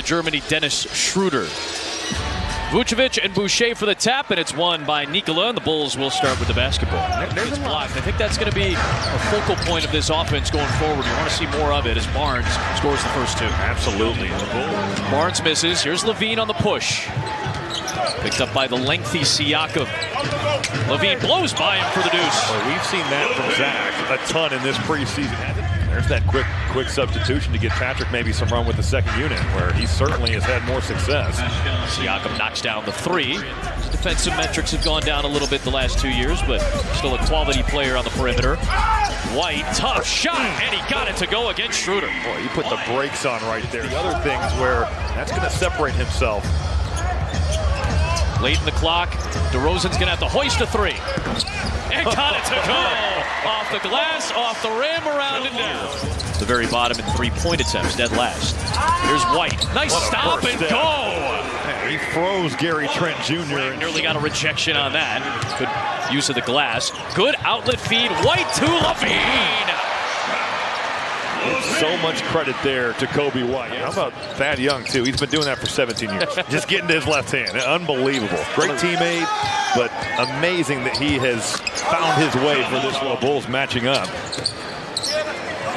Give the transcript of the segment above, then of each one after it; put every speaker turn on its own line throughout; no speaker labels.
Germany, Dennis Schroeder. Vucevic and Boucher for the tap, and it's won by Nikola, and the Bulls will start with the basketball. It's blocked. I think that's going to be a focal point of this offense going forward. You want to see more of it as Barnes scores the first two.
Absolutely.
Barnes misses. Here's Levine on the push. Picked up by the lengthy Siakam. Levine blows by him for the deuce.
Well, we've seen that from Zach a ton in this preseason. There's that quick substitution to get Patrick maybe some run with the second unit, where he certainly has had more success.
Siakam knocks down the three. Defensive metrics have gone down a little bit the last 2 years, but still a quality player on the perimeter. White, tough shot, and he got it to go against Schroeder.
Boy, he put the brakes on right there. The other things where that's going to separate himself.
Late in the clock, DeRozan's going to have to hoist a three. And got it to go! Off the glass, off the rim, around and down. The very bottom in three-point attempts, dead last. Here's White. Nice stop and go!
He froze Gary Trent Jr.
Nearly got a rejection on that. Good use of the glass. Good outlet feed. White to Levine!
So much credit there to Kobe White. How about Thad Young, too? He's been doing that for 17 years. Just getting to his left hand. Unbelievable. Great teammate, but amazing that he has found his way for this little Bulls matching up.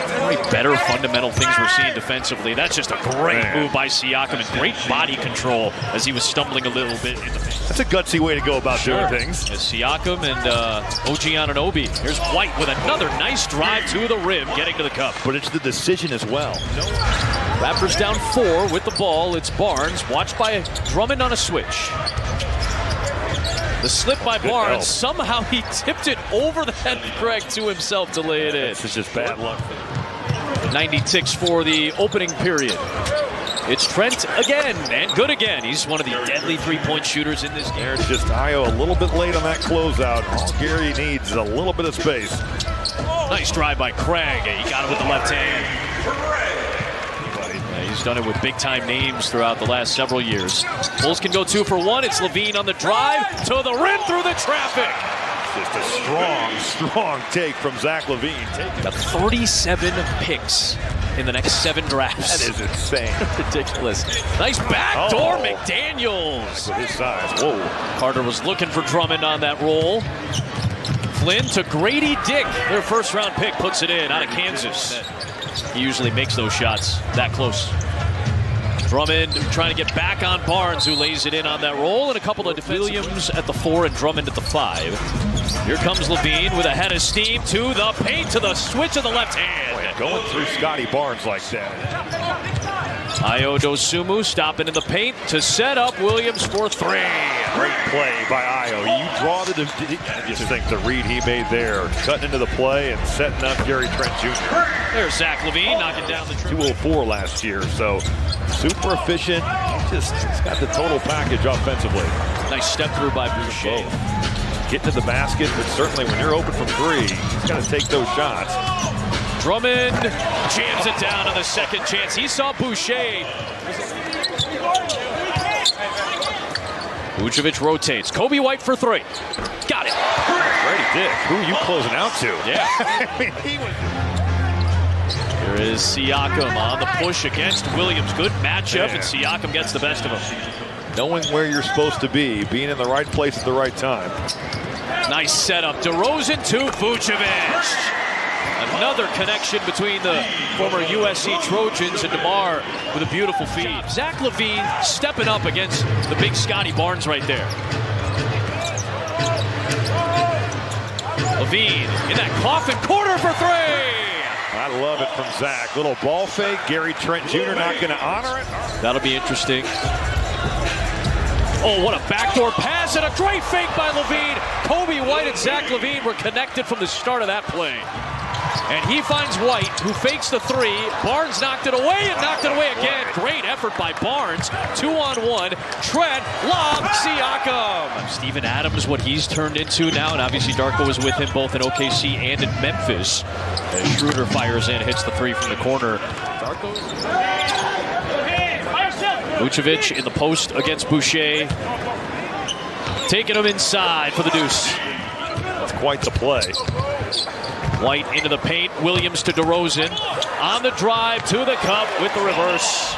How many better fundamental things we're seeing defensively. That's just a great move by Siakam and great body control as he was stumbling a little bit in the paint.
That's a gutsy way to go about doing things.
As Siakam and OG Anunoby. Here's White with another nice drive to the rim, getting to the cup.
But it's the decision as well.
Raptors down 4 with the ball. It's Barnes, watched by Drummond on a switch. The slip by Barnes, somehow he tipped it over the head of Greg to himself to lay it in.
This is just bad luck.
90 ticks for the opening period. It's Trent again, and good again. He's one of the deadly three-point shooters in this game.
There's just Io a little bit late on that closeout. All Gary needs is a little bit of space.
Nice drive by Craig. He got it with the left hand. He's done it with big-time names throughout the last several years. Bulls can go 2 for 1. It's Levine on the drive to the rim through the traffic.
Just a strong take from Zach LaVine.
Got 37 picks in the next 7 drafts.
That is insane.
Ridiculous. Nice backdoor, McDaniels.
With his size. Whoa.
Carter was looking for Drummond on that roll. Flynn to Grady Dick. Their first-round pick puts it in out of Kansas. He usually makes those shots that close. Drummond trying to get back on Barnes, who lays it in on that roll, and a couple of Williams at the 4 and Drummond at the 5. Here comes Levine with a head of steam to the paint, to the switch of the left hand.
Boy, going through Scotty Barnes like that.
Io Dosunmu stopping in the paint to set up Williams for 3.
Great play by Io. You draw the... I just think the read he made there, cutting into the play and setting up Gary Trent Jr.
There's Zach LaVine knocking down the triple.
204 last year, so super efficient. He's got the total package offensively.
Nice step through by Boucher.
Getting to the basket, but certainly when you're open from 3, he's got to take those shots.
Drummond jams it down on the second chance. He saw Boucher. Vucevic rotates. Kobe White for 3. Got it.
Grady Dick, who are you closing out to?
Yeah. Here is Siakam on the push against Williams. Good matchup, and Siakam gets the best of him.
Knowing where you're supposed to be, being in the right place at the right time.
Nice setup. DeRozan to Vucevic. Another connection between the former USC Trojans and DeMar with a beautiful feed. Zach LaVine stepping up against the big Scotty Barnes right there. LaVine in that coffin corner for 3.
I love it from Zach. Little ball fake. Gary Trent Jr. not going to honor it.
That'll be interesting. Oh, what a backdoor pass and a great fake by LaVine. Kobe White and Zach LaVine were connected from the start of that play. And he finds White, who fakes the 3. Barnes knocked it away and knocked it away again. Great effort by Barnes. 2-on-1. Trent, lob, Siakam. Steven Adams, what he's turned into now, and obviously Darko was with him both in OKC and in Memphis. As Schroeder fires in, hits the 3 from the corner. Vucevic in the post against Boucher. Taking him inside for the deuce.
That's quite the play.
White into the paint. Williams to DeRozan. On the drive to the cup with the reverse.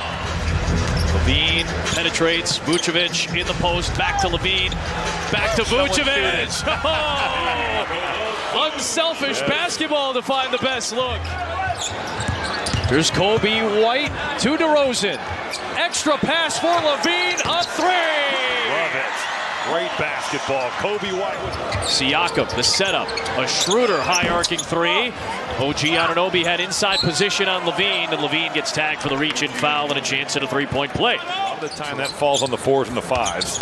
Levine penetrates. Vucevic in the post. Back to Levine. Back to Vucevic. Oh, unselfish basketball to find the best look. Here's Kobe White to DeRozan. Extra pass for Levine. A three.
Love it. Great basketball. Kobe White.
Siakam, the setup. A Schroeder high-arcing three. OG Anunoby had inside position on Levine, and Levine gets tagged for the reach-in foul and a chance at a three-point play.
All the time that falls on the 4s and the 5s.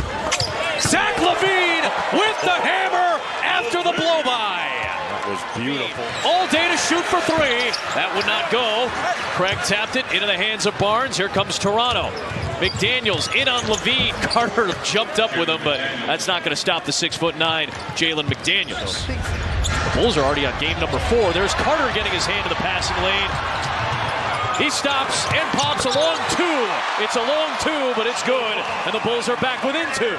Zach Levine with the hammer after the blow-by.
That was beautiful.
All day to shoot for three. That would not go. Craig tapped it into the hands of Barnes. Here comes Toronto. McDaniels in on Levine. Carter jumped up with him, but that's not going to stop the 6'9" Jalen McDaniels. The Bulls are already on game number 4. There's Carter getting his hand to the passing lane. He stops and pops a long two. It's a long two, but it's good. And the Bulls are back within 2.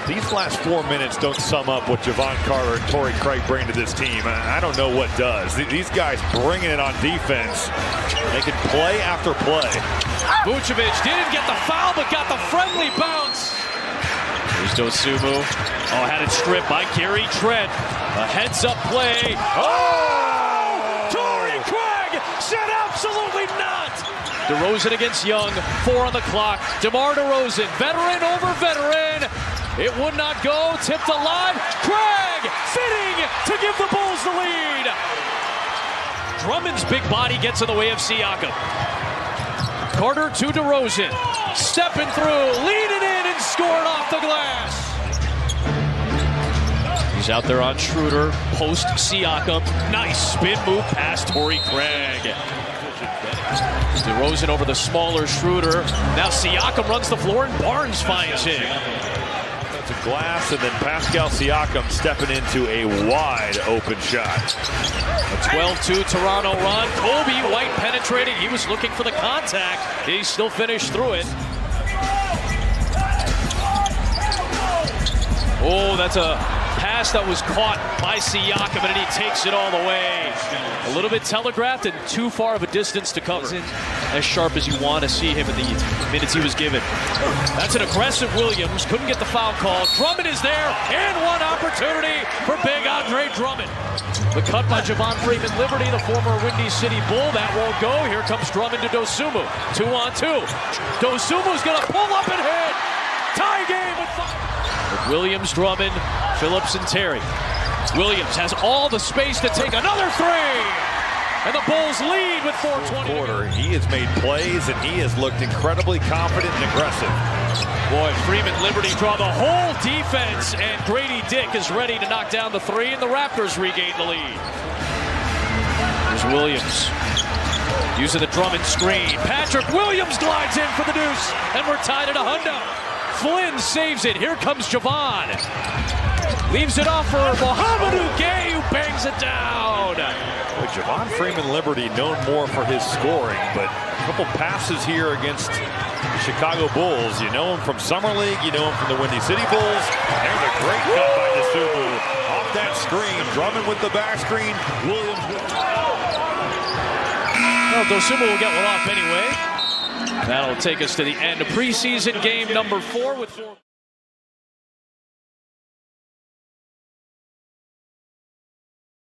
These last 4 minutes don't sum up what Javon Carter and Torrey Craig bring to this team. I don't know what does. These guys bringing it on defense. Making play after play.
Vucevic didn't get the foul, but got the friendly bounce. Here's Dosumu. Oh, had it stripped by Gary Trent. A heads-up play. Oh! Torrey Craig said absolutely not. DeRozan against Young. 4 on the clock. DeMar DeRozan, veteran over veteran. It would not go. Tipped alive. Craig fitting to give the Bulls the lead. Drummond's big body gets in the way of Siakam. Carter to DeRozan. Stepping through, leading in and scored off the glass. He's out there on Schroeder. Post Siakam. Nice spin move past Torrey Craig. DeRozan over the smaller Schroeder. Now Siakam runs the floor and Barnes finds him.
That's a glass, and then Pascal Siakam stepping into a wide open shot.
A 12-2 Toronto run. Kobe White penetrating. He was looking for the contact. He still finished through it. Oh, that's a pass that was caught by Siakam, and he takes it all the way. A little bit telegraphed and too far of a distance to cover. As sharp as you want to see him in the minutes he was given. That's an aggressive Williams. Couldn't get the foul call. Drummond is there, and one opportunity for big Andre Drummond. The cut by Javon Freeman Liberty, the former Windy City Bull. That won't go. Here comes Drummond to Dosumu. 2-on-2. Dosumu's going to pull up and hit. Tie game with 5. With Williams, Drummond, Phillips, and Terry. Williams has all the space to take another three. And the Bulls lead with 4:20.
He has made plays, and he has looked incredibly confident and aggressive.
Boy, Freeman Liberty draw the whole defense, and Grady Dick is ready to knock down the 3, and the Raptors regain the lead. Here's Williams. Using the Drummond screen. Patrick Williams glides in for the deuce, and we're tied at a hundo. Flynn saves it. Here comes Javon. Leaves it off for Mohamedou Gay, who bangs it down.
Well, Javon Freeman Liberty known more for his scoring, but a couple passes here against the Chicago Bulls. You know him from Summer League. You know him from the Windy City Bulls. There's a great cut by Dosumu. Off that screen. Drummond with the back screen. Williams with...
Well, Dosumu will get one off anyway. That'll take us to the end of preseason game number 4 with 4.